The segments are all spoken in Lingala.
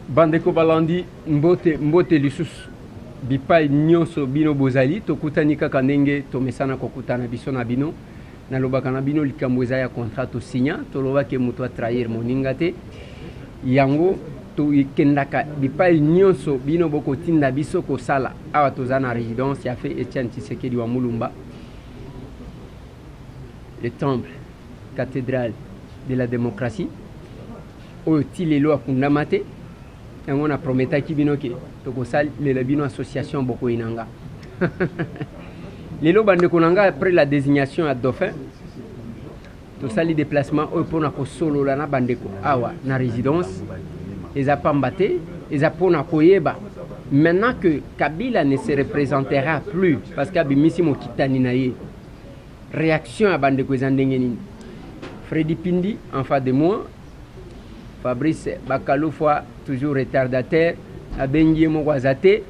Bandeko balandi mbote lisusu bipai nyonso bino bozali tokutani kaka ndenge tomesana kokutana biso na bino nalobaka na bino likambo eza ya contrat tosinya tolobaki moto atrahir moninga te yango tokendaka bipai nyonso bino bokotinda biso kosala awa toza na résidence ya fe Etienne Tshisekedi wa Mulumba, le temple cathédrale de la démocratie oyo ti lelo akundama te yango na prometaki bino ke tokosalela bino association boko inanga lelo bandeko nanga après la désignation ya dauphin tosali déplacement oyo mpona kosolola na bandeko awa na résidence eza pamba te eza mpona koyeba maintenant que Kabila ne se représentera plus parce que abimisi mokitani na ye réaction ya bandeko eza ndenge nini. Freddy Pindi en face de moi, Fabrice Bakaloufwa toujours retardataire, abengi moko azate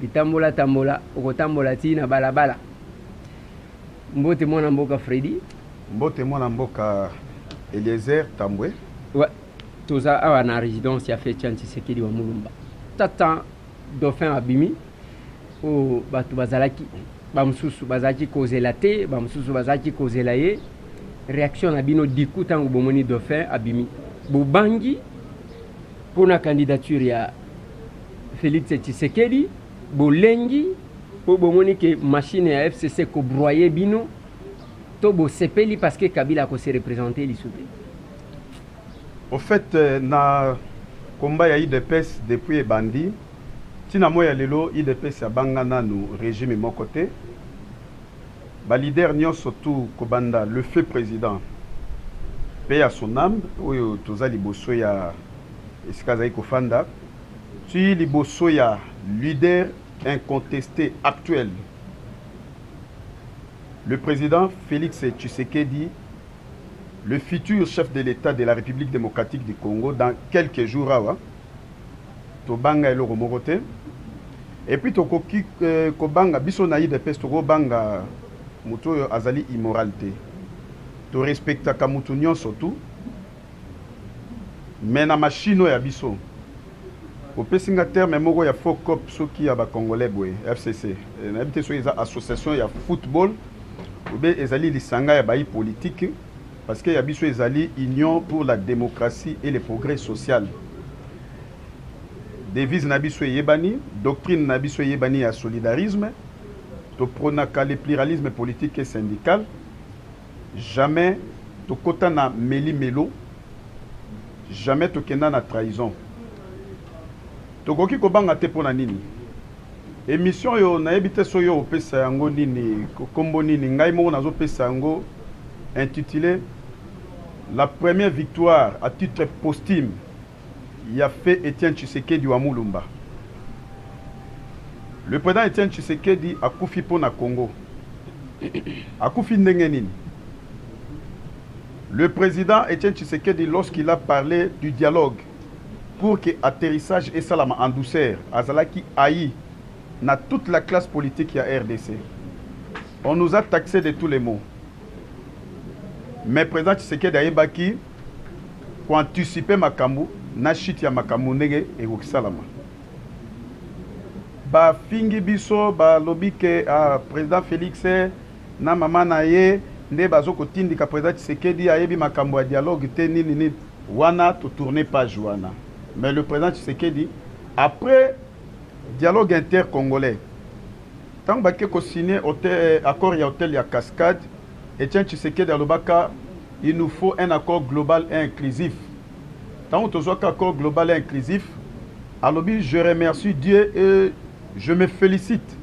bitambola tambola okotambola ti na balabala. Mbote mwana mboka Freddy, mbote mwana mboka Eliezer Tambwe. Ouais, toza awa na résidence ya Etienne Tshisekedi wa Mulumba. Tata dauphin abimi o batu bazalaki bamususu bazaki kozela te, bamususu bazaki kozela ye. Réaction na bino diku tango bomoni dauphin abimi bobangi pour la candidature ya Félix Tshisekedi bolengi po bomoni ke machine ya FCC ko broyer bino to bo sepeli parce que Kabila ko se représenter l'isouté. Au fait na combat ya IDPS depuis bandi tina moya lelo IDPS ya bangana no régime mon côté ba leader nyonso tout kobanda le fait président paix à son âme oyo toza liboso ya esikaza ikofanda tu liboso ya leader incontesté actuel le président Félix Tshisekedi, le futur chef de l'État de la République démocratique du Congo dans quelques jours awa tobanga eloko moko te et puis tokoki kobanga biso na IDPS tokobanga mutu oyo azali immoralité to respectaka mutu nyonso tu mais na machine ya biso opesinga terme moko ya faux cop soki ya bakongolais boye FCC na bité so eza association ya football ou bien ezali lisanga ya bayi politique parce que ya biso ezali union pour la démocratie et le progrès social. Devise na biso yebani, doctrine na biso yebani ya solidarisme. To pronaka le pluralisme politique et syndical. Jamais to kota na meli melo. Jamais to kenda na trahison. To koki kobanga te pona nini. Émission yo na ebite so yo opesa yango nini kombo nini ngai mo nazo pesa yango intitulé la première victoire à titre posthume y a fait Etienne Tshisekedi wa Mulumba. Le président Etienne Tshisekedi a koufi pour na Congo. A koufi ndenge nini? Le président Etienne Tshisekedi, lorsqu'il a parlé du dialogue pour que atterrissage et salama en douceur, azalaki aïe na toute la classe politique ya RDC. On nous a taxé de tous les mots. Mais le président Tshisekedi ayebaki pour anticiper makambu na shit ya makambu ndenge ekokisalama. Ba fingi biso ba lobike a président Félix na mama na ye nde bazoko tindika président Tshisekedi ayebi makambo ya dialogue te nini wana to tourner page wana. Mais le président Tshisekedi après dialogue inter-congolais tant ba ke ko signer accord ya hôtel ya Cascade Etienne Tshisekedi alobaka il nous faut un accord global et inclusif. Tant que un accord global et inclusif, alobi je remercie Dieu et je me félicite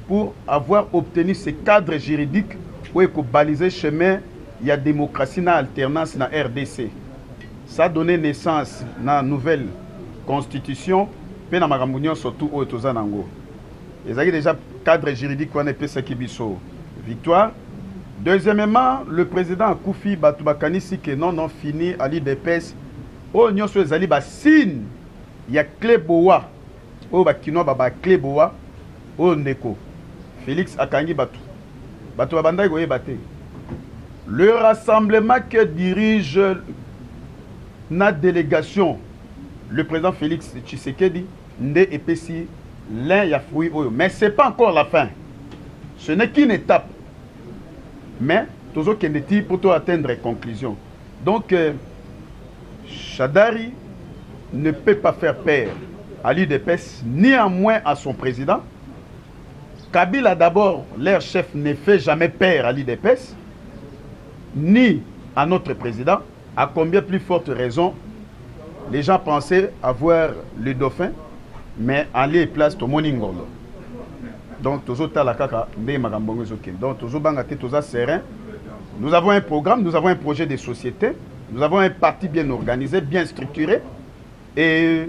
pour avoir obtenu ce cadre juridique où il faut baliser chemin, il y a démocratie, na alternance na RDC. Ça a donné naissance à la nouvelle constitution, puis na makambo surtout au Tozanango. Et ça déjà cadre juridique qu'on appelle ce qui biso victoire. Deuxièmement, le président Koufi Batubakani si que non fini à l'IDPS. Oh nyonso ezali ba signe ya Kleboa. Oh bakino baba Kleboa. Oh ndeko. Félix akangi batu. Batu babanda goye baté. Le rassemblement que dirige notre délégation le président Félix Tshisekedi nde epesi l'un ya fruit oyo. Mais ce n'est pas encore la fin. Ce n'est qu'une étape. Mais toujours qu'il pour atteindre conclusion. Donc, Shadari ne peut pas faire peur à l'UDPS, ni à moins à son président. Kabila d'abord, leur chef ne fait jamais peur à l'UDPS, ni à notre président. À combien plus forte raison, les gens pensaient avoir le dauphin, mais en lieu et place au Moningolo. Donc, toujours talakaka, donc toujours bangate, toujours serein. Nous avons un programme, nous avons un projet de société, nous avons un parti bien organisé, bien structuré, et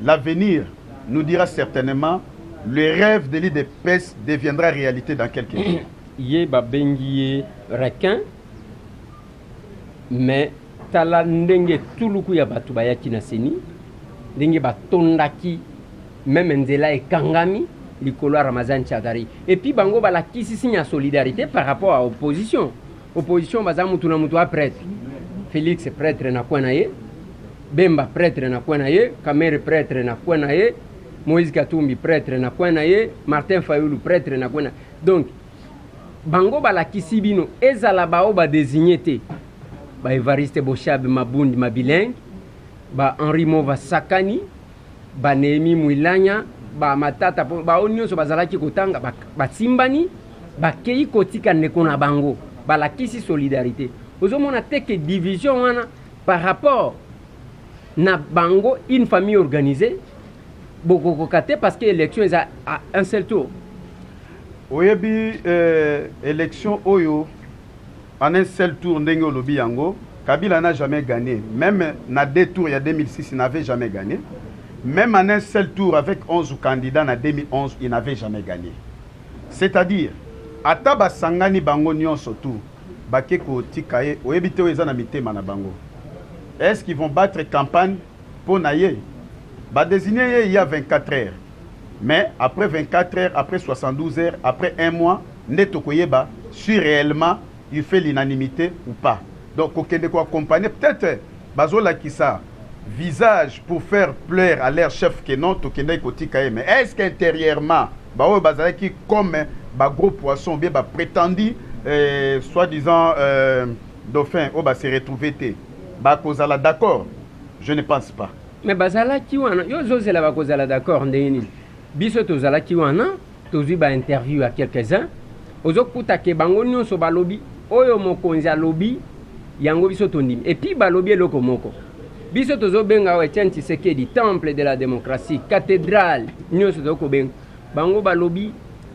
l'avenir nous dira certainement le rêve de l'UDPS deviendra réalité dans quelques jours. Yé babengi requin, mais tala ndenge tuluku ya batu bayaki na seni, ndenge batondaki même nzela ekangami likolo Ramazan Shadari. Et puis bango balakisi signe solidarité par rapport à l'opposition. Opposition baza mutu na mutu a prêtre. Félix prêtre na kwa na ye, Bemba prêtre na kwa na ye, Kamere prêtre na kwa na ye, Moïse Katumbi prêtre na kwa na ye, Martin Fayulu prêtre na kwa na. Donc bango balakisi bino ezala bao ba désigné te. Ba Evariste Bochabe Mabundi Mabiling, ba Henri Mova Sakani, ba Némi Mouilanya, ba Matata ba onyoso bazalaki kotanga ba simbani, ba kei kotika ndeko na bango, ba lakisi solidarité. Ozomona teke division wana par rapport na bango une famille organisée, boko kokate parce que l'élection est à un seul tour. Oyebi élection oyo en un seul tour ndenge olobi yango, Kabila n'a jamais gagné. Même na deux tours, il y a 2006, il n'avait jamais gagné. Même en un seul tour, avec 11 candidats en 2011, il n'avait jamais gagné. C'est-à-dire, Ataba Sangani Bango Nyonso tour, Bakeko Tikaye, Oebite Oezana Mitema na Bango. Est-ce qu'ils vont battre campagne pour Naye? Bah désigner il y a 24 heures. Mais après 24 heures, après 72 heures, après un mois, Netokoyeba, si réellement il fait l'unanimité ou pas. Donc, aucun quoi accompagner, peut-être, Bazola qui ça, visage pour faire plaire à leur chef que non, Tokende Kotikaye. Mais est-ce qu'intérieurement, Bao Bazalaki comme un gros poisson, bien prétendu, soi-disant dauphin, va se retrouver, Bakozala d'accord? Je ne pense pas. Mais Bazalaki wana, yo zozela bakozala d'accord ndeni. Biso tozalaki wana, tozui ba interview à quelques-uns. Ozokuta ke bango nyonso balobi, oyo mokonzi alobi, yango biso tondimi. Et puis balobi eloko moko. Biso tozo benga wa Etienne Tshisekedi, temple de la démocratie, cathédrale, nyonso toko benga. Bango balobi,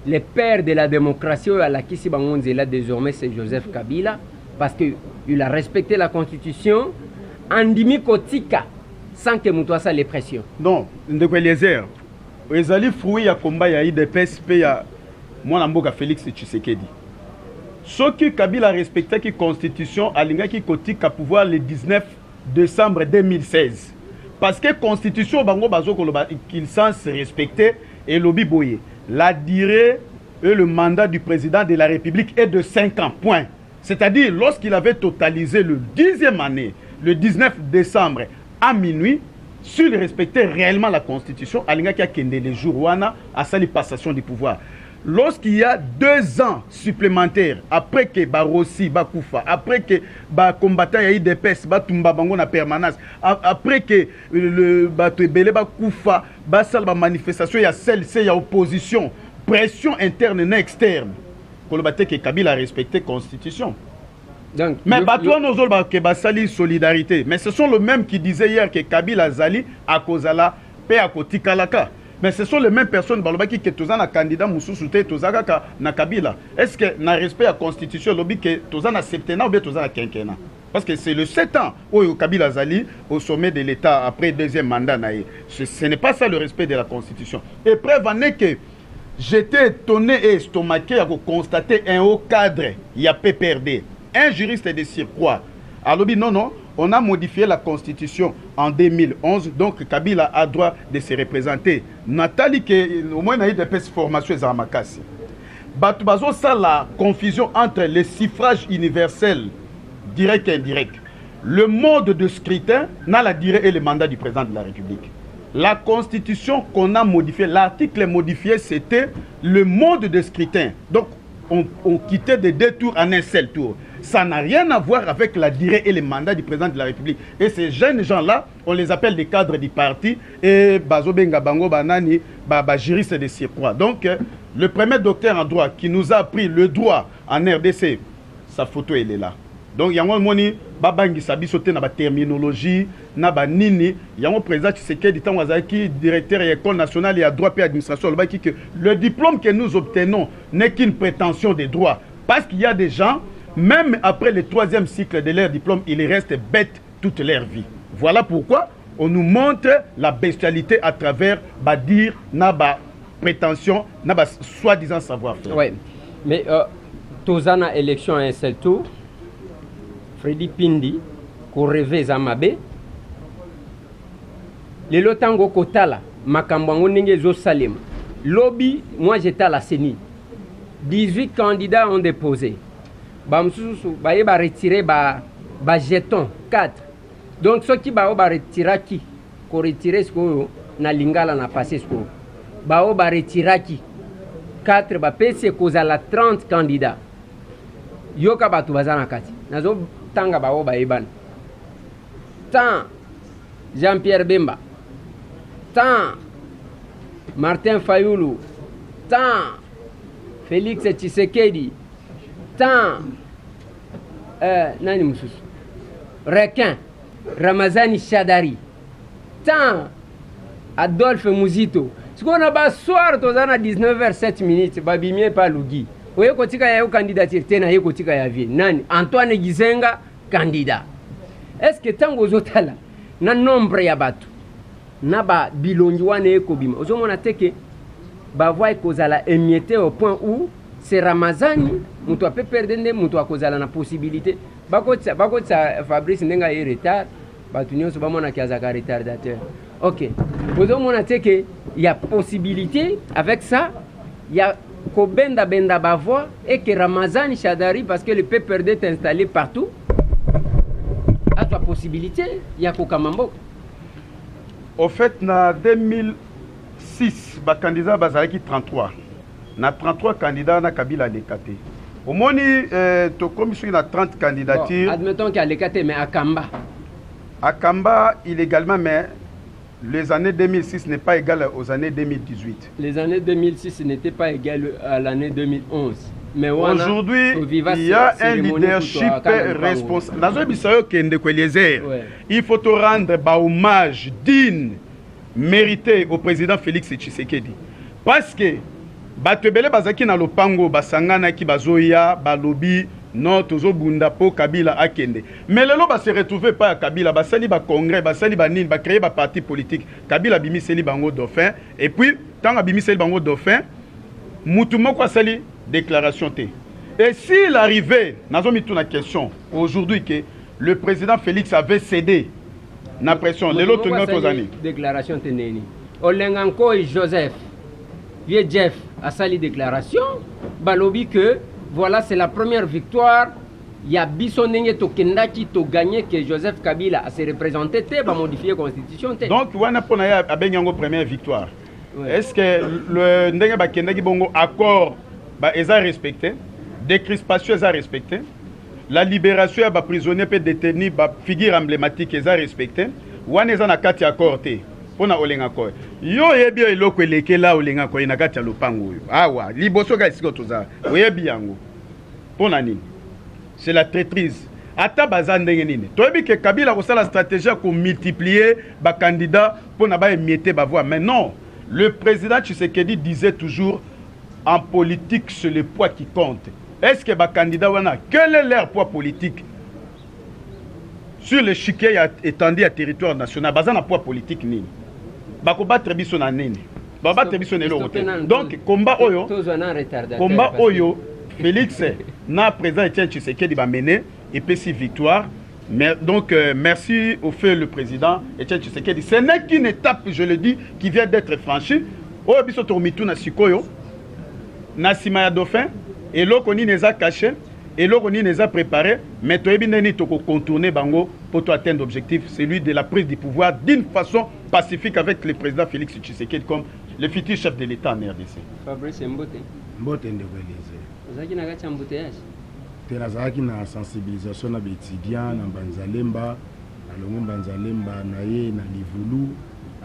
le père de la démocratie oyo alakisi bango nzela désormais c'est Joseph Kabila parce que il a respecté la constitution, andimi kotika sans que muto asa les pressions. Non, ndeko Eliezer, ezali fruit ya combat ya IDPS pe ya mwana mboka Félix Tshisekedi. Soki Kabila respectait la constitution, alingaki kotika pouvoir le 19 décembre 2016. Parce que la constitution bango bazo qu'il sans respecter et lobby boye. La durée et le mandat du président de la République est de 5 ans, point. C'est-à-dire, lorsqu'il avait totalisé le 10e année, le 19 décembre à minuit, s'il respectait réellement la constitution, alingaki akende les jours wana à sa passation du pouvoir. Lorsqu'il y a 2 ans supplémentaires, après que Barossi, Bakoufa, après que combattant ya IDPS, Batumba Bango na permanence, après que le Batebele Bakoufa, Basal manifestation, il y a celle, il y a opposition, pression interne et externe. Kolobate que Kabila a respecté la constitution. Donc, mais Batouan Ozol que Basali solidarité. Mais ce sont les mêmes qui disaient hier que Kabila Zali a Kozala, Pe a Kotikalaka. Mais ce sont les mêmes personnes qui sont un candidat Moussoussouté, Tozaka na Kabila. Est-ce que na respect à la constitution, lobby que Tozana septennat ou bien Tozana quinquennat? Parce que c'est le 7 ans où Kabila Zali au sommet de l'État après deuxième mandat. Ce n'est pas ça le respect de la constitution. Et preuve en est que j'étais étonné et estomaqué à constater un haut cadre, il y a PPRD, un juriste de surcroît. Alors non, on a modifié la constitution en 2011, donc Kabila a droit de se représenter. Nathalie, au moins, il y a des formations à Makassi. Batubazo, ça la confusion entre les suffrages universels, direct et indirect. le mode de scrutin n'a la durée et le mandat du président de la République. La constitution qu'on a modifiée, l'article modifié, c'était le mode de scrutin. Donc, on quittait de 2 tours en un seul tour. Ça n'a rien à voir avec la durée et le mandat du président de la République. Et ces jeunes gens-là, on les appelle des cadres du parti et Bazobenga Bango Banani, juristes de surcroît. Donc, le premier docteur en droit qui nous a appris le droit en RDC, sa photo, elle est là. Donc, il y a un moni, babangi sabi sauté na ba terminologie, na ba nini, il y a un président Tshisekedi temps wazaki directeur de l'école nationale et à droit et administration, le diplôme que nous obtenons n'est qu'une prétention de droit. Parce qu'il y a des gens, même après le 3e cycle de leur diplôme, ils restent bêtes toute leur vie. Voilà pourquoi on nous montre la bestialité à travers dire na ba prétention, na ba soi-disant savoir-faire. Oui, mais Tozana élection à un seul tour. Freddy Pindi, ko rêve Zamabe. Le lotango kotala, makambwango nenge zo salem. Lobby, moi j'étais à la CENI. 18 candidats ont déposé. Bamsusu, ba retirer ba jeton 4. Donc ceux qui ba retirer qui, ko retirer ce ko na lingala na passé ce ko. Ba retirer qui 4 ba pese koza la 30 candidats. Yoka batu bazana kati. Nazo tanga ba iban. Tant Jean-Pierre Bemba. Tant Martin Fayoulou. Tant Félix Tshisekedi. Tant nani mususu. Requin Ramazani Shadari. Tant Adolphe Muzito. Ce qu'on a bas soir tozana 19h07 babimie pa Lugi. Oye kotika ya candidature tena ye kotika ya vie. Nani Antoine Gizenga candidat. Est-ce que tango zotala na nombre ya batu na ba bilongi wana ekobima. Ozomona teke ba voix kozala émietté au point où c'est Ramazani mutu a perdre mutu a kozala na possibilité. Bakotsa Fabrice ndenga ye retard. Batu nyonso bamona kiazaka retardateur. OK. Ozomona teke il y a possibilité avec ça, il y a Kobenda Benda Bavois et que Ramazani Shadari, parce que le PPRD est installé partout, a la possibilité, il y a Kokamambo. Au fait, en 2006, le candidat Bazaraki 33. Na 33 candidats, na Kabila décaté. Au moins, tu commission a 30 candidatures. Bon, admettons qu'il y a décaté, mais à Kamba. À Kamba, illégalement, mais les années 2006 n'est pas égal aux années 2018. Les années 2006 n'étaient pas égales à l'année 2011. Mais aujourd'hui, il y a un leadership responsable. Dans il faut te rendre hommage digne, mérité au président Félix Tshisekedi. Parce que Batebele Bazaki na Lopango, Basangana ki Bazoya, Balobi, non, tozo bunda po Kabila akende. Mais le loba se retrouve pas à Kabila, basali ba congrès, basali ba nine, ba créer ba parti politique. Kabila bimi seli bango dauphin. Et puis, tant a bimi seli bango dauphin, moutumo kwa sali déclaration té. Et s'il arrivait, nazo mis la question aujourd'hui que le président Félix avait cédé na pression, le lot notre année. Déclaration té neni. Olenganko et Joseph, vieux Jeff a sali déclaration, balobi que voilà, c'est la première victoire. Il y a Bissonenge to Kendaki to gagné que Joseph Kabila a se représenté, va modifier la constitution. Donc, on a une première victoire. Ouais. Est-ce que le Ndenge Kendaki Bongo accord est respecté? Décrispation est respecté? La libération des prisonniers et détenus, figure emblématique est respectée? Ou est-ce qu'on a 4 accords? Pona olenga ko yo yebi eloko elekela olenga ko ina kati ya lopango yo awa liboso ga siko toza oyebi yango pona nini c'est la traîtrise ata baza ndenge nini toyebi ke Kabila ko sala stratégie ko multiplier ba candidat pona ba émietter ba voix mais non le président Tshisekedi disait toujours en politique c'est le poids qui compte. Est-ce que ba candidat wana quel est leur poids politique sur le chiquet étendu à territoire national baza na poids politique nini bakobattre biso na nini babattre biso nelo donc combat oyo Félix na président Etienne Tshisekedi ba mener et puis si victoire mais donc merci au fait le président Etienne Tshisekedi ce n'est qu'une étape je le dis qui vient d'être franchie oyo biso to mitu na sikoyo na sima ya dauphin et lokoni neza caché et l'on les a préparés, mais tu as contourner Bango pour atteindre l'objectif, celui de la prise du pouvoir d'une façon pacifique avec le président Félix Tshisekedi comme le futur chef de l'État en RDC. Fabrice Mbote. Mbote ndebeleze. Ozaki na kati embouteillage. Tenazaki na sensibilisation na étudiants na Banzalemba, alongo Banzalemba na ye na Livulu,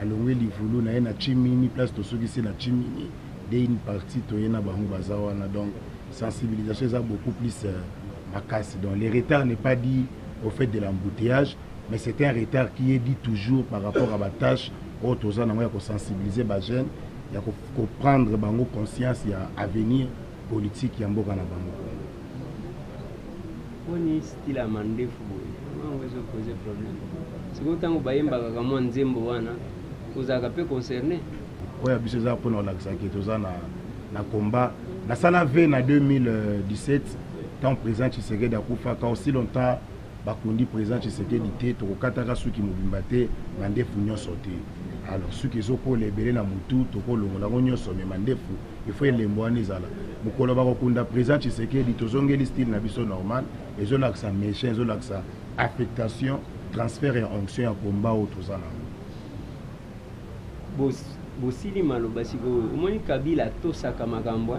alongo Livulu na ye na Chimini, place to soki c'est na Chimini, de une partie to ye na bango bazawana, donc sensibilisation ça beaucoup plus macasse. Donc le retard n'est pas dit au fait de l'embouteillage, mais c'est un retard qui est dit toujours par rapport à la tâche où tous on a sensibiliser les jeunes, il y a prendre bango conscience, il y a avenir politique ya mboka na bango. Oni style amandefu boye. Comment vous poser problème? C'est que tant que bayemba kama nzembo wana, uzaka pe concerné. Ouais, biso za pona la xaki toza na combat. Na sala V na 2017, tant président Tshisekedi akufa ka aussi longtemps bakundi président Tshisekedi te to kataka suki mobimbate mandefu nyonso te. Alors suki zoko lebele na mutu to ko longola nyonso me mandefu il faut elembo anezala. Mukolo bakokunda président Tshisekedi tozongeli style na biso normal ezolakisa méchant ezolakisa affectation transfert et onction ya combat au tozana. Bosili maloba siko omoni Kabila tosaka makambo.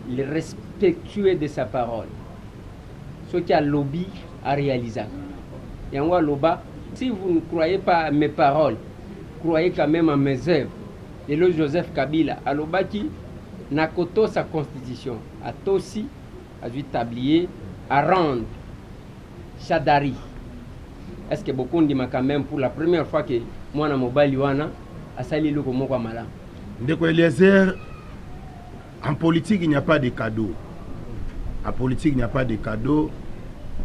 Il est respectueux de sa parole. Ce qui a lobby à réaliser. Et on loba, si vous ne croyez pas à mes paroles, croyez quand même à mes œuvres. Et le Joseph Kabila, à l'obaki, n'a qu'auto sa constitution, à Tossi, à du tablier, à rendre Chadari. Est-ce que beaucoup disent quand même pour la première fois que moi, na mobile wana, a sali le comme moi malin. Ndeko Eliezer, en politique, il n'y a pas de cadeau. En politique, il n'y a pas de cadeau.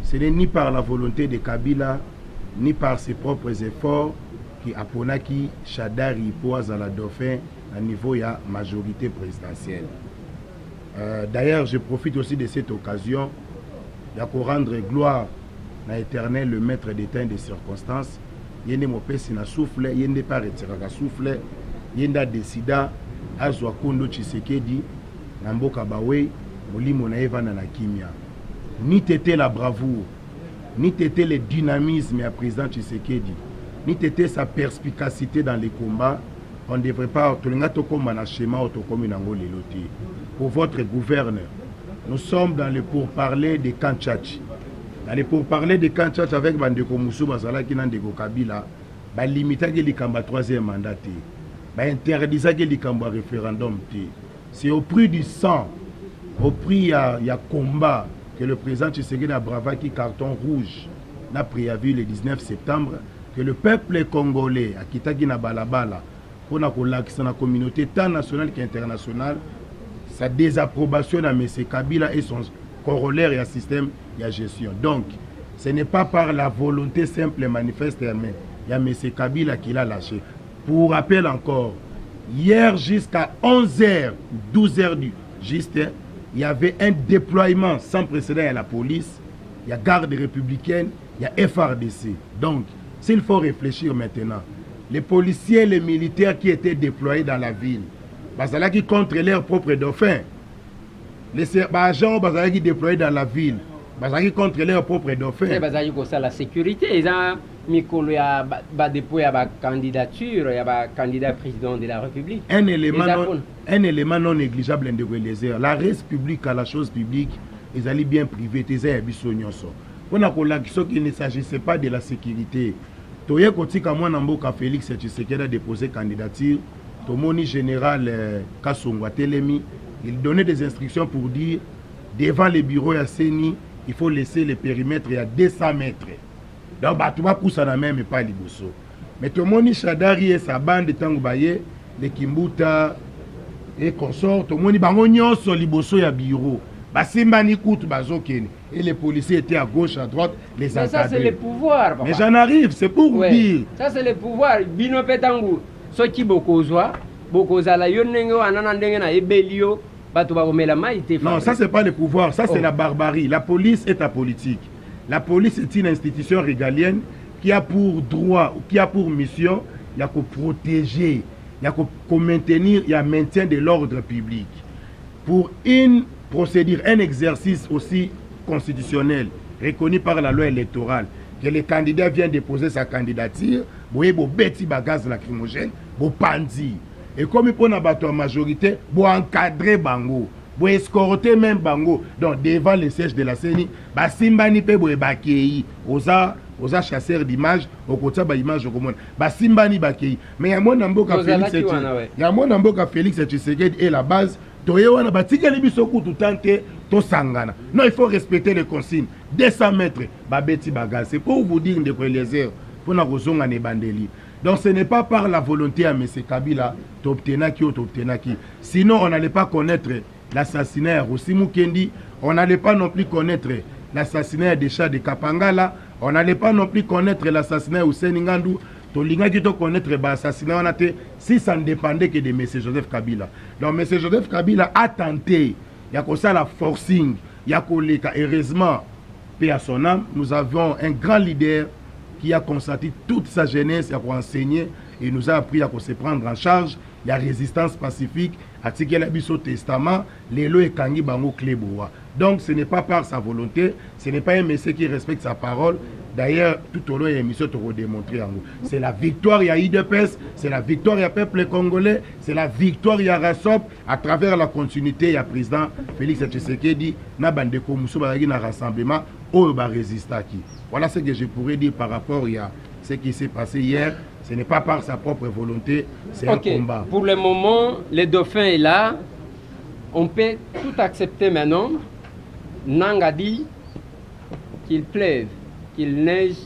Ce n'est ni par la volonté de Kabila, ni par ses propres efforts qui Aponaki Chadari pose à la Dauphin à niveau de la majorité présidentielle. D'ailleurs, je profite aussi de cette occasion pour rendre gloire à l'Éternel, le maître des temps et des circonstances. Il y a un souffle, il y a pas retiré souffle, il y a décidé à Kondo Tshisekedi, Namboka Bawe, Molimo Naeva na Kimia. Ni t'était la bravoure, ni t'était le dynamisme à président Tshisekedi, ni t'était sa perspicacité dans les combats. On ne devrait pas pour votre gouverneur. Nous sommes dans le pourparler de Kanchachi. Dans le pourparler de Kanchachi avec Bandeko Moussou Bazala qui n'a de Kabila, ba limita que l'ikamba troisième mandat, ba interdisa que l'ikamba référendum. C'est au prix du sang, au prix il y a combat que le président Tshisekedi a bravaki carton rouge n'a préavis le 19 septembre que le peuple congolais a quitté na balabala pour la communauté tant nationale qu'internationale sa désapprobation à M. Kabila et son corollaire et un système de gestion. Donc, ce n'est pas par la volonté simple et manifeste, mais il y a M. Kabila qui l'a lâché. Pour rappel encore, hier jusqu'à 11h, 12h du juste, il y avait un déploiement sans précédent à la police, il y a garde républicaine, il y a FRDC. Donc, s'il faut réfléchir maintenant, les policiers et les militaires qui étaient déployés dans la ville, qui contre leurs propres dauphins, les agents qui déployés dans la ville, qui contre leurs propres dauphins. C'est la sécurité. Ils ont mis déployé la candidature, il y a candidat président de la République. Un élément non négligeable de les la res publique à la chose publique, ils allaient bien privés, ils allaient bien il ne s'agissait pas de la sécurité. Toye kotika mwana mboka Félix Tshisekedi a déposé candidature. Tomoni général Kassongwa Telemi, il donnait des instructions pour dire devant les bureaux à Seni, il faut laisser le périmètre à 200 mètres. Donc tu vas pousser la même et pas liboso. Mais Tomoni Chadari et sa bande Tangubaye, les Kimbuta et consorts, Tomoni bango nyonso liboso ya bureau. Basimbani kout bazokene. Et les policiers étaient à gauche, à droite, les encadrés. Ça c'est le pouvoir, papa. Mais j'en arrive, c'est pour vous dire. Ça c'est le pouvoir. Bino petangu. Ce qui bokozwa, bokozala yonengo ananandenge na ebelio, batu bakomela maïté. Non, ça c'est pas le pouvoir, ça c'est la barbarie. La police est apolitique. La police est une institution régalienne qui a pour droit, qui a pour mission, il y a qu'à protéger, il y a qu'à maintenir, il y a maintien de l'ordre public. Pour une procédure, un exercice aussi constitutionnel reconnu par la loi électorale, que le candidat vient déposer sa candidature, boye bo beti ba gaz lacrymogène, bo pandi. Et comme il prend la majorité, bo encadrer bango, bo escorter même bango. Donc devant le siège de la CENI, ba simbani pe bo bakei, oza chasseur d'image, au côté ba image au monde. Ba simbani bakei. Mais ya mon namboka Félix Tshisekedi est la base. Toyewana batikeli biso kutu tante to sangana. Non, il faut respecter les consignes. 200 mètres, babeti bagaz. C'est pour vous dire de Eliezer, pour na kozonga ne bandeli. Donc ce n'est pas par la volonté à M. Kabila d'obtenaki ou d'obtenaki. Sinon on n'allait pas connaître l'assassinat de Rossi Mukendi, on n'allait pas non plus connaître l'assassinat des chats de Kapangala, on n'allait pas non plus connaître l'assassinat de Hussein Ngandou. Tolinga qui doit connaître l'assassinat si ça ne dépendait que de M. Joseph Kabila. Donc M. Joseph Kabila a tenté, il y a comme ça la forcing, il y a koleka. Heureusement, paix à son âme, nous avons un grand leader qui a consacré toute sa jeunesse à enseigner et nous a appris à se prendre en charge. Il y a résistance pacifique, à Tikela Biso Testament, les lois et Kangi Bango Kleboa. Donc ce n'est pas par sa volonté, ce n'est pas un monsieur qui respecte sa parole. D'ailleurs, tout au long de l'émission, tu vas démontrer en nous. C'est la victoire, il y a IDPS, c'est la victoire, il y a peuple congolais, c'est la victoire, il y a Rassop. À travers la continuité, il y a président Félix Tshisekedi, Nabandeko Moussoubagui, na rassemblement, Oba Résistaki. Voilà ce que je pourrais dire par rapport à ce qui s'est passé hier. Ce n'est pas par sa propre volonté, c'est un combat. Pour le moment, le dauphin est là. On peut tout accepter maintenant. Nang a dit qu'il pleuve, qu'il neige,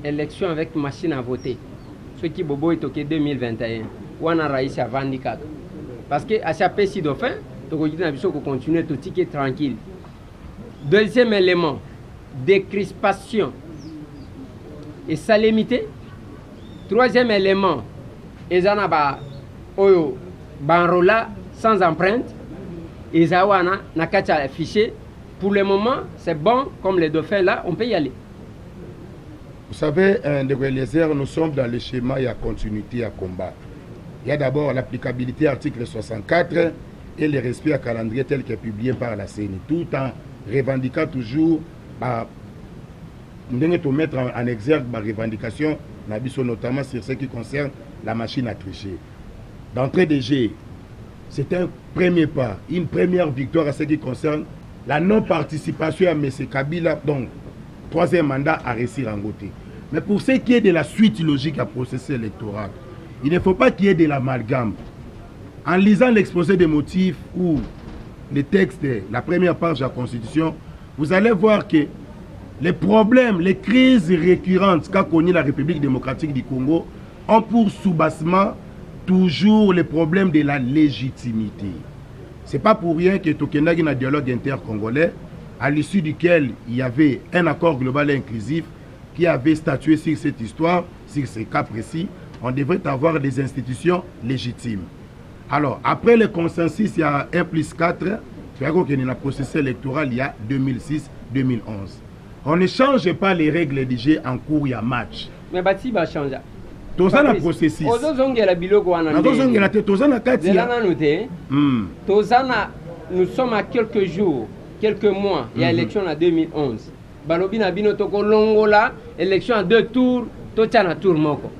élection avec machine à voter. Ce qui bobo est au 2021. Ou on a réussi à vendre. Parce que à chaque pays dauphin, donc on faut continuer tout ticket tranquille. Deuxième élément, décrispation et salémité. Troisième élément, Ezanaba Oyo Banrola sans empreinte. Ezawana Nakacha affiché. Pour le moment, c'est bon, comme les dauphins là, on peut y aller. Vous savez, nous sommes dans le schéma, il y a continuité à combattre. Il y a d'abord l'applicabilité article 64 et le respect à calendrier tel que publié par la CENI, tout en revendiquant toujours, nous mettre en exergue ma revendication, notamment sur ce qui concerne la machine à tricher. D'entrée de jeu, c'est un premier pas, une première victoire à ce qui concerne la non-participation à M. Kabila, donc troisième mandat à réussir en côté. Mais pour ce qui est de la suite logique à processus électoral, il ne faut pas qu'il y ait de l'amalgame. En lisant l'exposé des motifs ou les textes de la première page de la Constitution, vous allez voir que les problèmes, les crises récurrentes qu'a connu la République démocratique du Congo ont pour soubassement toujours les problèmes de la légitimité. Ce n'est pas pour rien que Tokendagi a un dialogue intercongolais, à l'issue duquel il y avait un accord global et inclusif qui avait statué sur cette histoire, sur ces cas précis. On devrait avoir des institutions légitimes. Alors, après le consensus, il y a 1+4, tu vois qu'il y a un processus électoral il y a 2006-2011. On ne change pas les règles du jeu en cours, il y a match. Mais Bati va changer. Tout ça, le processus. Nous sommes à quelques jours, quelques mois, il y a élection en 2011. Balobi na bino toko longola, élection en 2 tours, tocha na tour moko.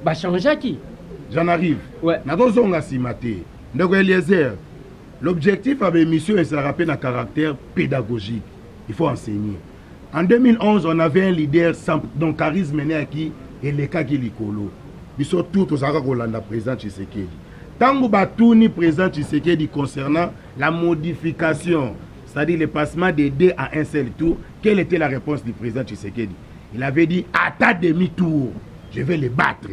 Ba changer qui? J'en arrive. Ouais. Nazozonga simate. Donc Eliezer, l'objectif avec l'émission est de rappeler un caractère pédagogique. Il faut enseigner. En 2011, on avait un leader sans donc charisme qui et les cas qui likolo. Ils sont tous aux Aragolanda président Tshisekedi. Tango Batouni président Tshisekedi concernant la modification, c'est-à-dire le passement des dés à un seul tour, quelle était la réponse du président Tshisekedi? Il avait dit à ta demi-tour, je vais les battre.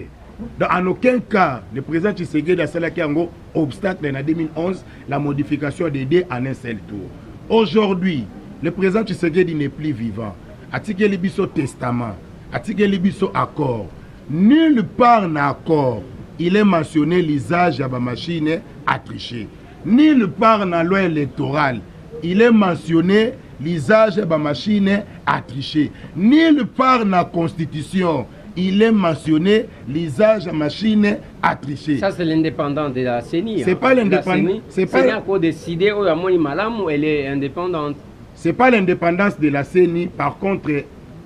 Donc, en aucun cas, le président Tshisekedi a cela qui a un obstacle en 2011, la modification des dés en un seul tour. Aujourd'hui, le président Tshisekedi n'est plus vivant. Article Libiso testament, article Libiso accord. Nulle part n'accord. Il est mentionné l'usage de la machine à tricher. Nulle part dans la loi électorale, il est mentionné l'usage de la machine à tricher. Nulle part dans la Constitution, il est mentionné l'usage de la machine à tricher. Ça, c'est l'indépendant de la CENI. C'est pas l'indépendant. C'est pas encore décidé. Elle est indépendante. Ce n'est pas l'indépendance de la CENI, par contre,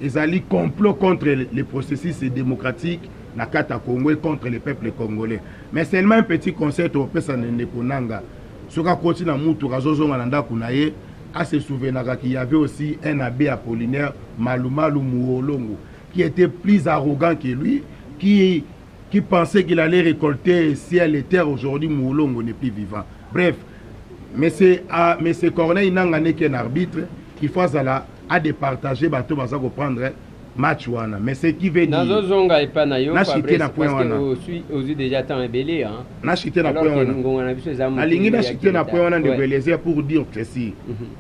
ils allaient complot contre les processus démocratiques na kata Congo contre le peuple congolais. Mais seulement un petit concept au pesa Ndekonanga. Ce qu'a continué à Moutou Razozo Mananda Kunaye, à se souvenir qu'il y avait aussi un abbé Apollinaire, Malumalu Mouolongo, qui était plus arrogant que lui, qui pensait qu'il allait récolter ciel et terre. Aujourd'hui, Mouolongo n'est plus vivant. Bref, mais c'est Corneille Nangane qui est un arbitre, il faut à départager, bateau va prendre match wana. Mais ce qui veut dire Nazozonga et Panayo parce que aussi déjà temps ébélé hein. Na chité na point wana. Alingi na chité na point wana de Bélésé pour dire ceci.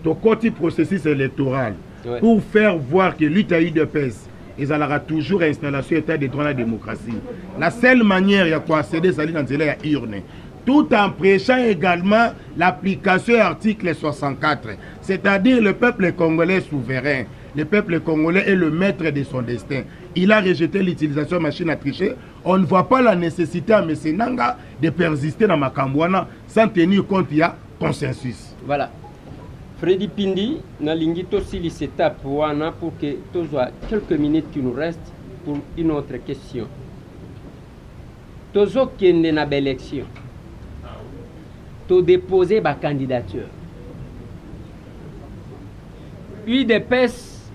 Ton côté processus électoral pour faire voir que l'UTAI-UDPS ils aura toujours installation état de droit à la démocratie. La seule manière il y a quoi accéder ça dans la urne. Tout en prêchant également l'application de l'article 64, c'est-à-dire le peuple congolais souverain. Le peuple congolais est le maître de son destin. Il a rejeté l'utilisation de machine à tricher. On ne voit pas la nécessité à M. Nanga de persister dans Makambouana sans tenir compte il y a consensus. Voilà. Freddy Pindi, nalingi tosili cette étape pour que tozoa quelques minutes qui nous restent pour une autre question. Tozo kende na élection. To déposer ma candidature. UDPS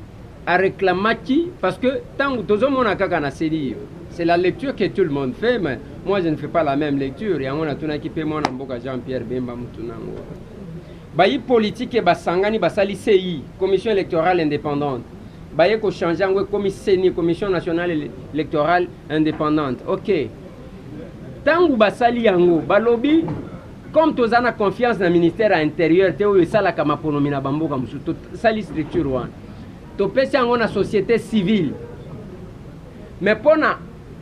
a réclamé qui parce que tant que c'est la lecture que tout le monde fait, mais moi je ne fais pas la même lecture. Et on a tout équipé mon amboka Jean-Pierre Bemba Moutunango. Bayi politique et basangani basali CI, commission électorale indépendante. Bayi ko changer en commission nationale électorale indépendante. OK. Tant que basali yango, balobi comme tu as confiance dans le ministère intérieur, tu as la kamaponomi na bamboka musuto sali structure wan. Tu peux la société civile. Mais pour la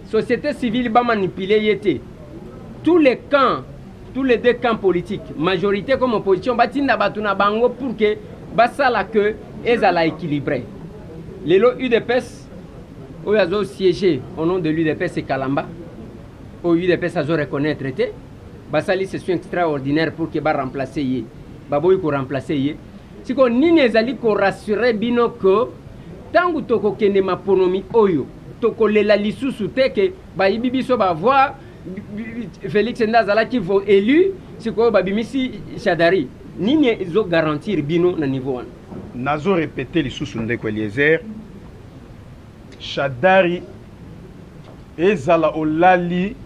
société civile, va manipuler yété. Tous les camps, tous les deux camps politiques, majorité comme opposition, batina batuna bango pour que basala que ezala équilibré. Les lots UDPS, où ils ont siégé au nom de l'UDPS et Kalamba, où l'UDPS a reconnaître été. Basali session extraordinaire pour que ba remplacer yé baboy ko remplacer yé siko nini ezali ko rassurer bino ko tangu toko kende maponomi oyo toko lela lisusu te ke ba yibibiso ba voir Félix Ndazala qui va élu siko ba bimisi Chadari nini ezo garantir bino na niveau 1 nazo répéter lisusu ndeko Eliezer Chadari ezala olali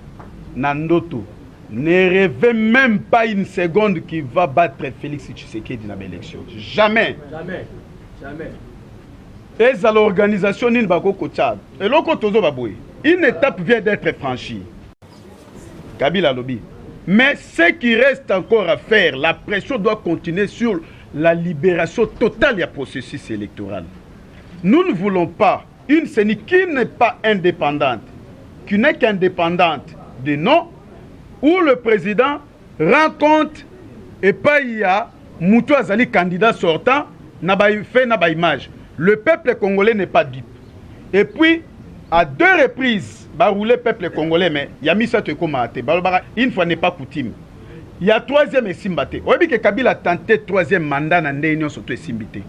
na ndoto. Ne rêvez même pas une seconde qu'il va battre Félix Tshisekedi dans l'élection. Jamais. Jamais. Jamais. Et ça l'organisation n'est pas Tchad. Et une étape vient d'être franchie. Kabila lobby. Mais ce qui reste encore à faire, la pression doit continuer sur la libération totale du processus électoral. Nous ne voulons pas une CENI qui n'est pas indépendante, qui n'est qu'indépendante de nom, où le président rend compte et pas il y a Moutou Azali candidat sortant, n'a pas fait n'a pas image. Le peuple congolais n'est pas dupe. Et puis, à deux reprises, le peuple congolais, mais il y a mis ça comme une fois n'est pas coutume. Il y a troisième et simbate. Vous voyez que Kabila a tenté troisième mandat dans l'Union surtout et simbité.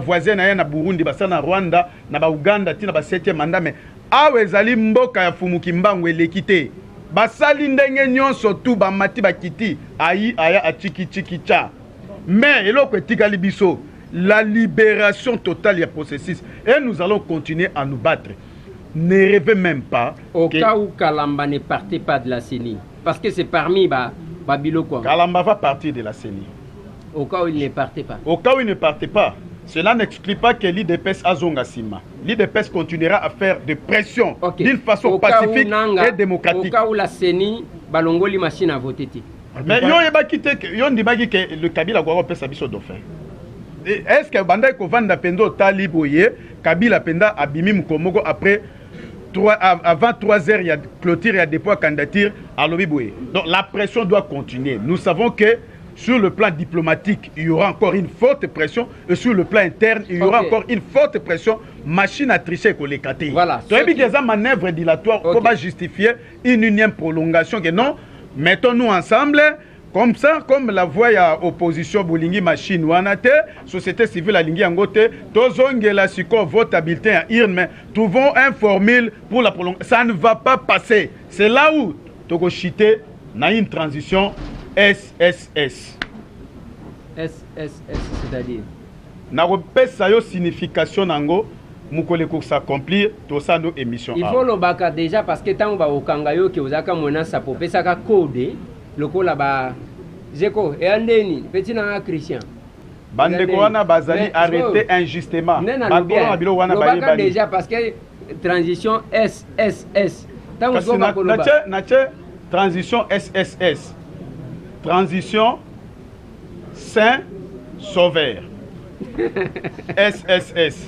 Voisin na Burundi, na Rwanda, na Uganda, na septième mandat, mais awe zali mboka ya Fumukimbangu l'équité. Basali ndenge nyonso tu ba mati ba kiti ayi aya atiki tiki cha. Mais eloko etikali biso la libération totale du processus et nous allons continuer à nous battre. Ne rêvez même pas au cas où Kalamba ne partait pas de la CENI parce que c'est parmi Babilo quoi. Kalamba va partir de la CENI. Au cas où il ne partait pas. Au cas où il ne partait pas. Cela n'exclut pas que l'IDPS Azonga Sima. L'IDPS continuera à faire des pressions d'une façon pacifique et démocratique. Au cas où la CENI, Balongoli machine à voter. Mais yon dit que le Kabila Gwaro peut s'abisso dauphin. Est-ce que Banda Kovanda Pendo Taliboye, Kabila Penda Abimi Mukomogo après avant 3 heures, il y a clôture, il y a dépôt à candidature à Lobiboué. Donc la pression doit continuer. Nous savons que sur le plan diplomatique, il y aura encore une forte pression. Et sur le plan interne, il y aura encore une forte pression. Machine à tricher pour les catégories. Voilà. Donc, il y a des manœuvres dilatoires pour justifier une unième prolongation. Que non, mettons-nous ensemble, Comme ça, comme la voix à opposition Bolingi machine wanate, société civile à Lingi Angote, tozongela siko vote à bulletin à urne, mais trouvons un formule pour la prolongation. Ça ne va pas passer. C'est là où Togo chité na une transition SSS. SSS, c'est-à-dire Na repesa yo signification nango mukole ko s'accomplir to ça nos émissions. Il faut le baka déjà parce que tant ba okanga yo ke ozaka mona sa popesa ka code lokola ba Zeko et andeni petit na Christian bande ko wana bazali arrêté injustement bakolo bilo wana bayi bali déjà parce que transition SSS tant ko ba ko na transition SSS transition saint sauveur SSS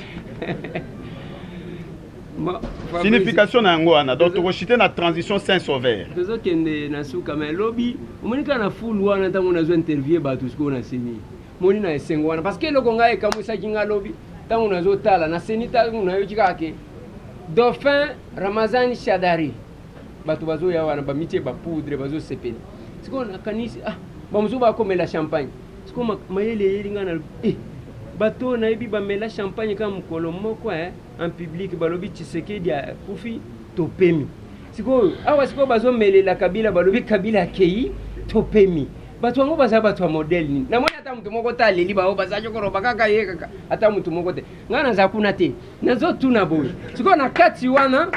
signification na yango wana donc tokochite na transition saint sauveur tozokende na suka mais lobi omonika na full wana ntango nazo interview bato siko na seni moni na esengo wana parce que eloko ngai ekamusaki nga lobi ntango nazotala na seni ntango nayoki kaka dauphin Ramazani Shadari bato bazoya wana bamitie bapoudre bazosepela siko nakanisi bamosusu bakomela champagne siko mayele yelinga na bato nayebi bamela champagne kama mokolo moko en public balobi Tshisekedi akufi topemi sikoyo awa sikoyo bazomelela Kabila balobi Kabila akei topemi bato wango baza bato ya modele nini namoni ata mutu moko te aleli bao bazakokoloba kaka ye kaka ata mutu moko te ngai naza kuna te nazotuna boye sikoyo na kati wana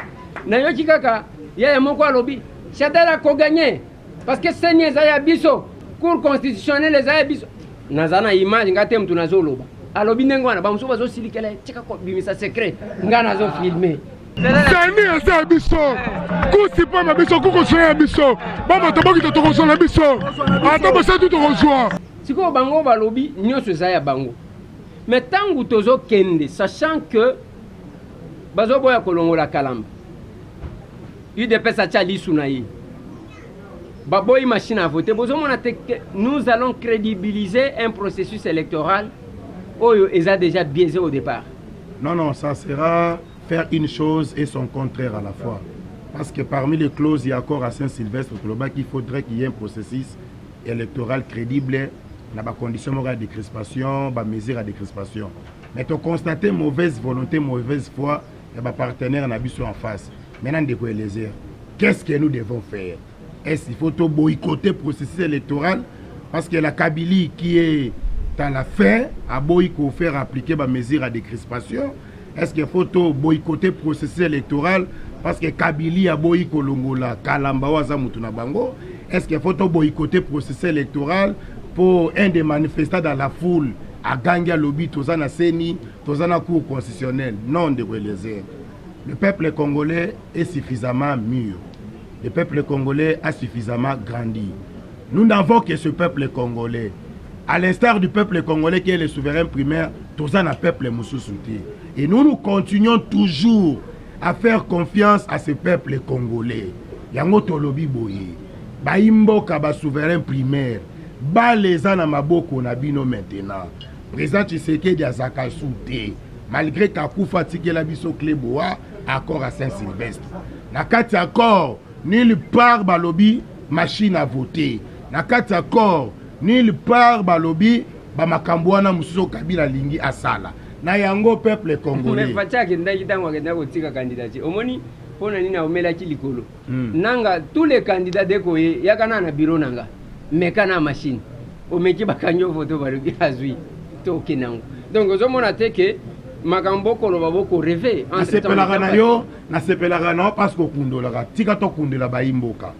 nayoki kaka yaya moko alobi Shadari akoganye parce que seni eza ya biso cour constitutionnelle eza ya biso naza na image nga te mutu nazoloba alobi ndenge wana bamosusu bazosilikela tika kobimisa secret nga nazofilme seni eza biso kusipama biso kukosola biso bamoto bokita tokosola biso ata bosatu tokozwa sikoyo bango balobi nyonso eza ya bango mais ntango tozokende sachant que bazoboya kolongola Kalamba UDPS atia lisu na ye baboyi machine à voter bozomona te nous allons crédibiliser un processus électoral Oyo est déjà biaisé au départ. Non, ça sera faire une chose et son contraire à la fois. Parce que parmi les clauses, il y a encore à Saint-Sylvestre, qu'il faudrait qu'il y ait un processus électoral crédible, dans des conditions de décrispation, des mesures de décrispation. Mais tu constates mauvaise volonté, mauvaise foi, et des partenaires en face. Maintenant, de quoi les airs. Qu'est-ce que nous devons faire? Est-ce qu'il faut boycotter le processus électoral? Parce que la Kabylie qui est dans la fin, à boycott faire appliquer des mesures de décrispation. Est-ce qu'il faut boycotter le processus électoral parce que Kabylie a boycotté Longola, Kalamba waza mutuna bango? Est-ce qu'il faut boycotter le processus électoral pour un des manifestants dans la foule à Gangia Lobby, Tozana Seni, Tozana Cour constitutionnelle? Non, de les. Le peuple congolais est suffisamment mûr. Le peuple congolais a suffisamment grandi. Nous n'avons que ce peuple congolais. À l'instar du peuple congolais qui est le souverain primaire, tous un peuple moussoussouti. Et nous continuons toujours à faire confiance à ce peuple congolais. Yango tolobi boye. Ba imboka ba souverain primaire. Ba les ana maboko na bino maintenant. Président Tshisekedi azaka souté. Malgré Kakufa tikela biso Kleboa, accord à Saint-Sylvestre. Na kati accord, nulle part balobi machine à voter. Na kati accord, nulle part balobi ba makambwana mususo Kabila lingi asala na yango peuple congolais. Mais facha kenda kitango kenda kotika candidature omoni pona nini omela kilikolo nanga tous les candidats de koye yakana na bureau nanga mekana machine omeki bakanyo photo balobi azui to kinango donc ozomona te ke makambo koloba boko rêver en sepelaka na yo na sepelaka na parce que kundolaka tika to kundela ba imboka.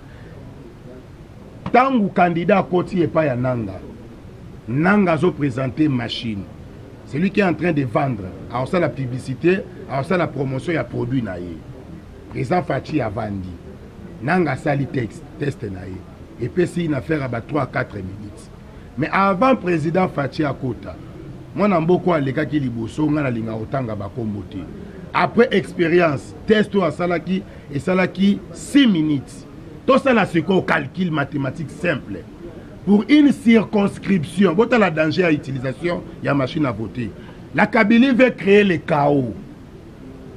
Tangu candidat Koti et pas ya Nanga zo présenter machine. C'est lui qui est en train de vendre. Alors ça la publicité, alors ça la promotion ya produit na ye. Président Fachi a vendu. Nanga sali test na ye. Et puis c'est une affaire à 3 à 4 minutes. Mais avant président Fachi à Kota, moi n'amboko aleka ki liboso nga na linga otanga ba kombote. Après expérience, test à salaki et salaki 6 minutes. Tout ça, c'est un calcul mathématique simple. Pour une circonscription, vous avez le danger à l'utilisation, il y a une machine à voter. La Kabylie veut créer le chaos.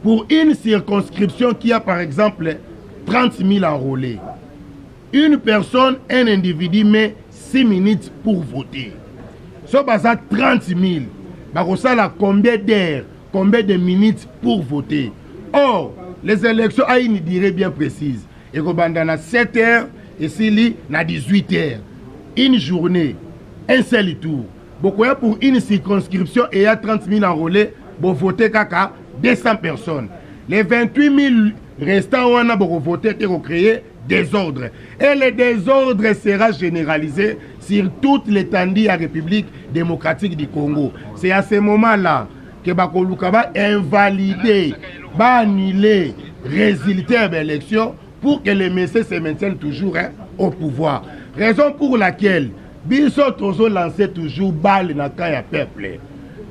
Pour une circonscription qui a par exemple 30 000 enrôlés, une personne, un individu met 6 minutes pour voter. So baza 30 000, bakosala combien d'heures, combien de minutes pour voter. Or, les élections ont une durée bien précise. Et qu'on a 7 heures et s'il na 18 heures. Une journée, un seul tour. Beaucoup pour une circonscription et il y a 30 000 enrôlés, pour voter kaka 200 personnes. Les 28 000 restants on a pour voter pour créer désordre. Et le désordre sera généralisé sur toute l'étendue de la République démocratique du Congo. C'est à ce moment-là que Bakoluka va invalider, va annuler les résultats de l'élection pour que les messieurs se maintiennent toujours au pouvoir. Raison pour laquelle Biso Tozo lançait toujours balle dans le camp du peuple.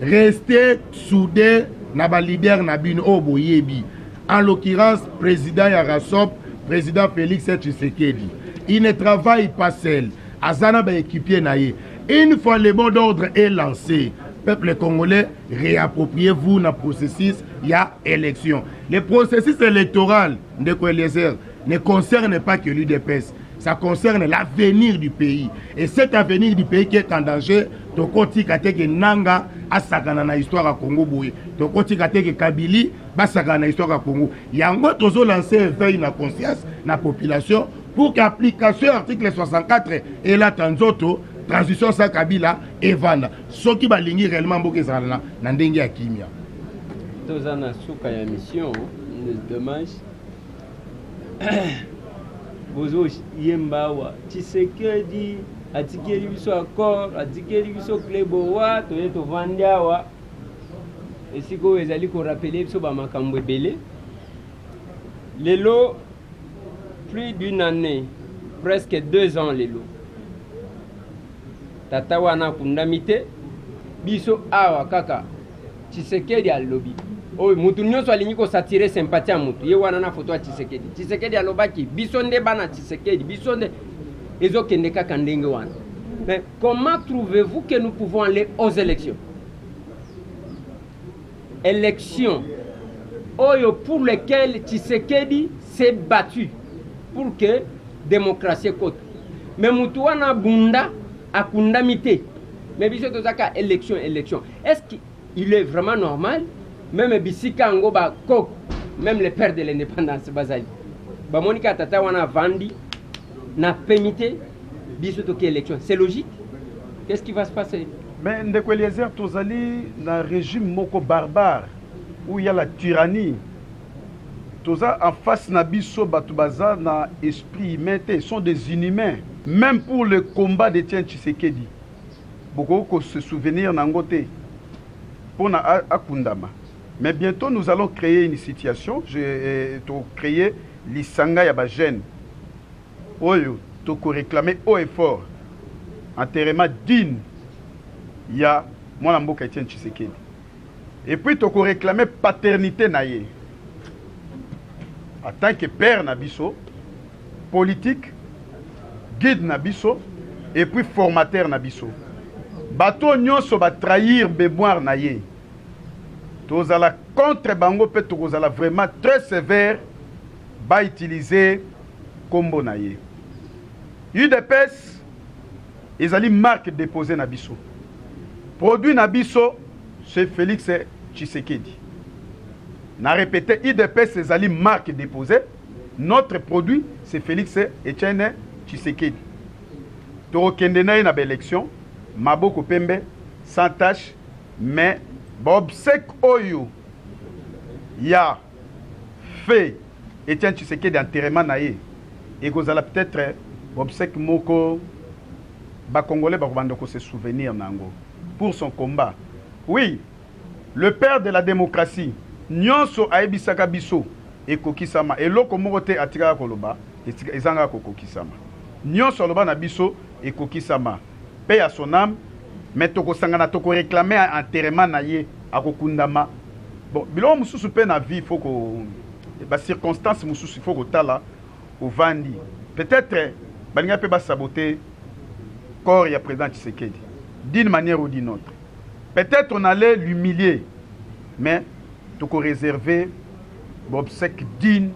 Restez soudés dans le leader Nabino Oboyebi. En l'occurrence, président Yarasop, président Félix Tshisekedi. Il ne travaille pas seul. Azana ba équipier naïe. Une fois le mot d'ordre est lancé, peuple congolais, réappropriez-vous dans le processus, il y a élection. Le processus électoral de Eliezer ne concerne pas que l'UDPS. Ça concerne l'avenir du pays. Et cet avenir du pays qui est en danger, Tokoti Kateke Nanga a sakana na histoire à Congo Boye. Tokoti Kateke Kabili ba sakana na histoire à Congo. Yango tozo lancer un veille na conscience na population pour qu'application article 64 et la Tanzoto transition sans Kabila et Vanda. Ce qui va ligner réellement Mboke Zalana na ndenge ya kimia. Tozana suka ya mission, dommage. Bozo Yembawa, Tshisekedi, atikeli biso accord, atikeli biso Klebowa, toye to vandiawa. Et si ko ezali ko rappeler biso ba makambo ebele. Lelo plus d'une année, presque 2 ans lelo. Tata wana kundamite biso awa kaka Tshisekedi a lobby. Oh, mutu nyonso alingi ko satire sympathie à mutu. Ye wana na photo ya Tshisekedi. Tshisekedi alobaki biso nde bana Tshisekedi, biso nde ezokende kaka ndenge wana. Mais comment trouvez-vous que nous pouvons aller aux élections? Élections oyo pour lesquelles Tshisekedi s'est battu pour que démocratie côte. Mais mutu wana bunda akundamite. Mais biso tozaka élection. Est-ce qu'il est vraiment normal? Même Bissika Ngoba Kok, même le père de l'indépendance Bazali. Bamonika Tata wana Vandi n'a permité biso élection. C'est logique. Qu'est-ce qui va se passer? Mais Ndeko Eliezer Tozali dans un régime moko barbare où il y a la tyrannie. Toza en face na biso batubaza na esprit humain, ils sont des inhumains. Même pour le combat d'Etienne Tshisekedi. Beaucoup se souvenir nangote pour na akundama. Mais bientôt, nous allons créer une situation. J'ai créé l'Isanga Yabajen. Oyo, toko réclamer haut et fort. Enterrement digne. Il y a mon mboka Etienne Tshisekedi. Et puis, toko réclamer paternité naïe. En tant que père Nabiso, politique, guide Nabiso, et puis formateur Nabiso. Bateau nyonso va trahir mémoire naïe. Tozala contre bango pe tozala vraiment très sévère ba utiliser combo naye. UDPS ezali marque déposée na biso. Produit na biso c'est Félix Tshisekedi. Na répété UDPS ezali marque déposée. Notre produit c'est Félix Etienne Tshisekedi. Tokende na na élection maboko pembe sans tâche mais Bobsek Oyo ya fait Etienne Tshisekedi enterrement naïe et kozala peut-être Bobsek moko ba congolais ba bandoko se souvenir nango pour son combat. Oui, le père de la démocratie nyonso aibisaka biso et kokisama et loko moko te atika koloba ezanga kokokisama. Nyonso loba na biso et kokisama. Paix à son âme. Mais toko sangana toko réclamer enterrement naïe à kokundama. Bon, bilon mususu pe na vie faut que ba circonstance mususu faut que tala au vandi. Peut-être balinga pe ba saboter corps ya président Tshisekedi d'une manière ou d'une autre. Peut-être on allait l'humilier, mais toko réserver l'obsèque digne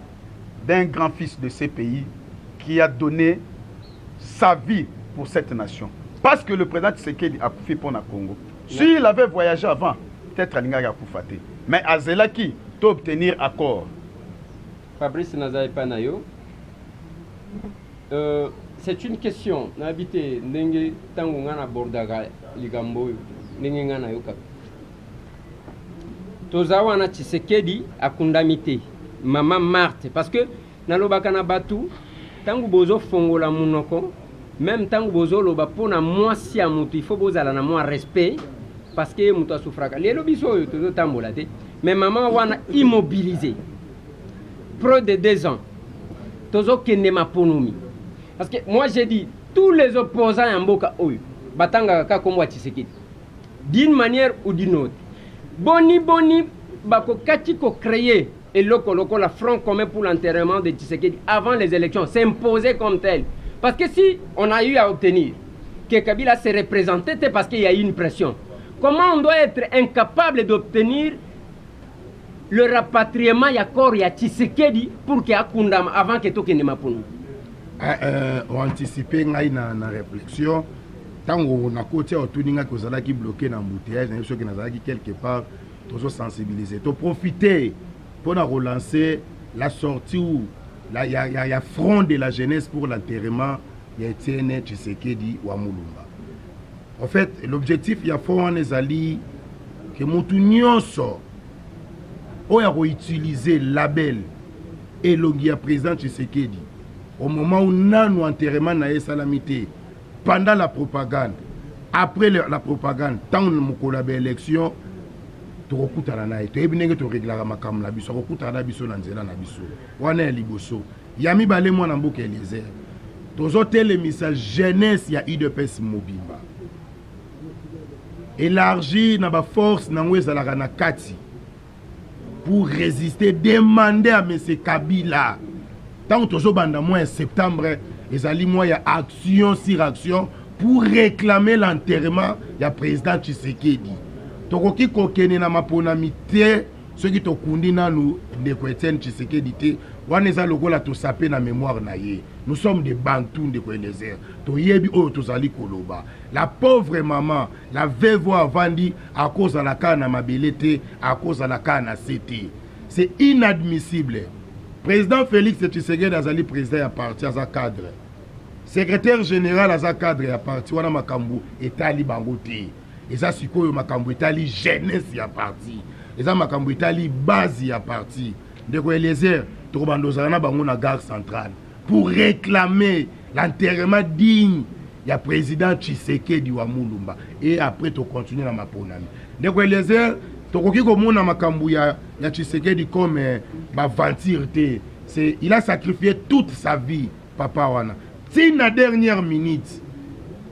d'un grand fils de ce pays qui a donné sa vie pour cette nation. Parce que le président Tshisekedi a fait pour le Congo. S'il avait voyagé avant, peut-être Alinga a fait. Mais à Zelaki, tu obtenir accord. Fabrice Nazaï Panayo, c'est une question. N'habité Nenge Tangungana Bordaga Ligambo Nengana Yoka. Tozawana Tshisekedi a kundamité. Maman Marthe. Parce que Nalobakana Batu, Tangu Bozo Fongola Munoko, même Tangu Bozo Loba Pona Mwasi Amutu, il faut Bozala na moins respect. Parce que Mouta Soufraka. Les lobbies sont tambolate. Mais maman wana immobilisé. Près de 2 ans. Tozo Kenema Ponomi. Parce que moi j'ai dit, tous les opposants en Boka Oyo, Batanga Kakomwa Tshisekedi, d'une manière ou d'une autre. Boni, Bako Katiko créé et loko la front commun pour l'enterrement de Tshisekedi avant les élections, s'imposer comme tel. Parce que si on a eu à obtenir que Kabila se représentait, c'est parce qu'il y a eu une pression. Comment on doit être incapable d'obtenir le rapatriement Yakor ya Tshisekedi pour qu'il y ait Kundama avant que tout ne m'appone? On anticipé na réflexion. Tant qu'on a côté autour que ça qui bloqué dans l'embouteillage, il y a qui quelque part toujours sensibiliser. Tu profiter pour relancer la sortie où il y a front de la jeunesse pour l'enterrement il y a Etienne Tshisekedi ou Mulumba. En fait, l'objectif il y a fort que Moutounionso a utilisé le label et le président Tshisekedi au moment où nous avons enterrement na salamité pendant la propagande, après la propagande, tant que nous avons élection, tu as na tu es tu régler makam na biso okuta na biso na nzela na biso wana ya liboso yami bale mwana mboka Eliezer tozotel message jeunesse ya UDPS mobimba élargi na ba force na ngwezala na kati pour résister, demander à M. Kabila tant que tozo banda mois septembre ezali mois ya action sur action pour réclamer l'enterrement ya président Tshisekedi. Tokoki kokene na maponamité ceux qui tokundi na nous de Etienne Tshisekedi te waneza lokola to sapé na mémoire na ye. Nous sommes des bantous de Eliezer. To yebi o tozali koloba. La pauvre maman, la veuve avandi à cause de la canne à mabelete, à cause de la canne à CT. C'est inadmissible. Président Félix Tshisekedi azali président à partir à sa cadre. Secrétaire général à sa cadre à partir wana makambu etali bangote. Eza sikoyo makambu etali jeunesse ya parti. Eza makambu etali base ya parti. Ndeko Eliezer to bandozana bango na gare centrale pour réclamer l'enterrement digne ya président Tshisekedi wa Mulumba et après to continuer na maponami. Ndeko Eliezer to koki komona makambu ya Tshisekedi comme ba venture te. C'est il a sacrifié toute sa vie papa wana. Si na dernière minute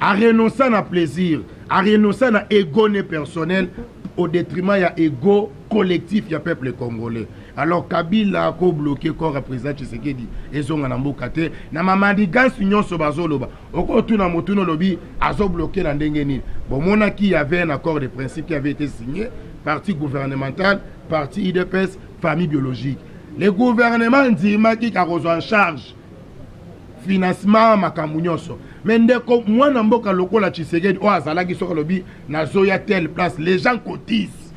a renoncé à plaisir, a renoncé à ego personnel au détriment ya ego collectif ya peuple congolais. Alors Kabila a bloqué corps représentant Tshisekedi et son anamboka te na mamadigas union so bazoloba. Oko tuna motuno lobi azo bloqué la ndenge nini. Bon mona qui y avait un accord de principe qui avait été signé, parti gouvernemental, parti IDPS, famille biologique. Le gouvernement ndima qui a reçu en charge financement makambu nyonso mais ndeko mwana mboka lokola Tshisekedi o azalaki soko lobi na zoya telle place les gens cotisent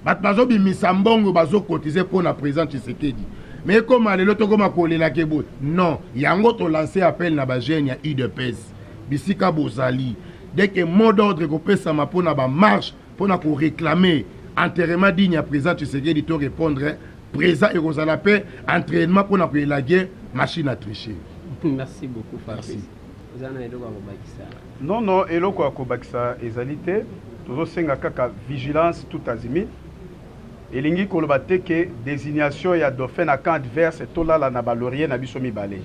bat bazo bimisa mbongo bazo cotiser pour na président Tshisekedi mais comme lelo to koma kolela kebo non yango to lancer appel na ba jeune ya UDPS bisika bozali dès que mot d'ordre ko pesa ma pour na ba marche pour na ko réclamer enterrement digne à président Tshisekedi to répondre président et kozala paix entraînement pour na ko élaguer machine à tricher. Merci beaucoup, Fabrice. Non, eloko akobakisa ezalité, toujours senga kaka vigilance tout azimut. Elingi kolobate que désignation ya dauphin à camp adverse to la na balorien na biso mibale.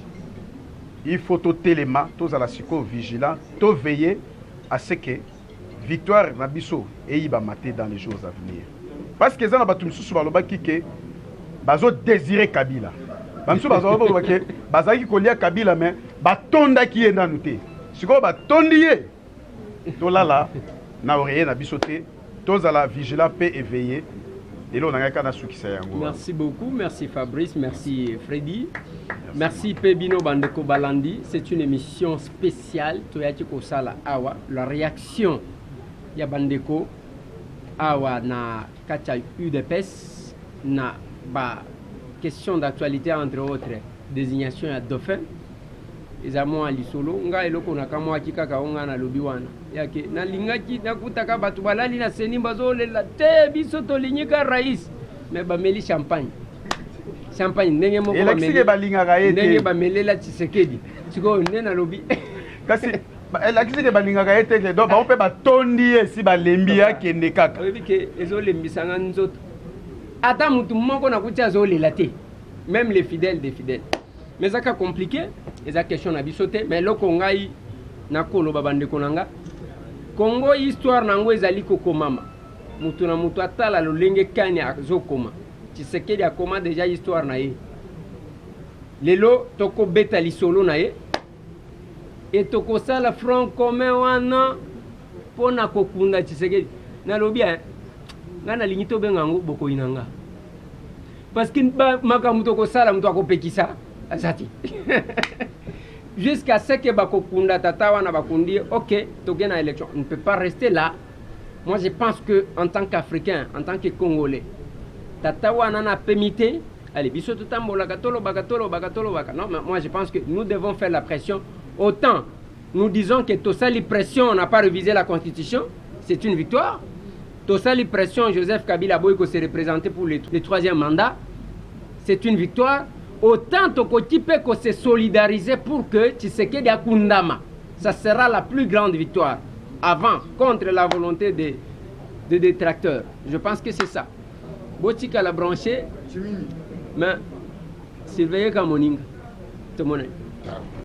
Il faut to téléma, to za la siko vigilant, to veiller à ce que victoire na biso eyiba maté dans les jours à venir. Parce que ça na batu misusu balobaki que bazo désirer Kabila. Bamsu bazo ke bazaki kolia Kabila mais batonda ki enda nuté. Siko batondi ye. To la na oreiller na biso te, to za la vigilant pe éveillé Et là, on a un suki sayango. Merci beaucoup, merci Fabrice, merci Freddy. Merci Pebino Bandeko Balandi. C'est une émission spéciale. Toyati Kosala Awa. La réaction ya Bandeko Awa na Kacha UDPS na ba question d'actualité entre autres désignation ya dauphin. Ezamo ali solo nga eloko na kamwa kikaka onga na lobi wana yake na lingaki na kutaka batu balali na seni bazole la te biso to linyika rais me ba meli champagne ndenge moko ba meli balinga gaete ndenge ba melela Tshisekedi siko ndena lobi kasi elakisi ke balinga gaete ke donc ba ope ba tondi esi ba lembi yake ne kaka obi ke ezolembisanga nzoto ata mutu moko na kutia zolela te même les fidèles des fidèles. Mais ça c'est compliqué, c'est une question à bisoter, mais le Congo na kolo babande konanga. Congo histoire nango ezali kokomama. Mutu na mutu atala lolenge kani azokoma. Tshisekedi akoma déjà histoire na ye. Lelo toko beta lisolo na ye. Et toko sala front commun wana pona kokunda Tshisekedi. Na lobi ngana lingito bengango boko inanga. Parce que makamu toko sala mutu akopekisa. Azati. Jusqu'à ce que Bakokunda Tatawa na Bakundi, ok, Togen à élection. On ne peut pas rester là. Moi, je pense que en tant qu'Africain, en tant que Congolais, Tatawa nana permité. Allez, biso tutambo bagatolo. Non, mais moi, je pense que nous devons faire la pression. Autant nous disons que Tosali pression, on n'a pas révisé la Constitution, c'est une victoire. Tosali pression, Joseph Kabila Boyko s'est représenté pour le troisième mandat, c'est une victoire. Autant Tokoti peut se solidariser pour que Tshisekedi Akundama. Ça sera la plus grande victoire. Avant, contre la volonté des détracteurs. Je pense que c'est ça. Botika la branché, mais surveillez comme on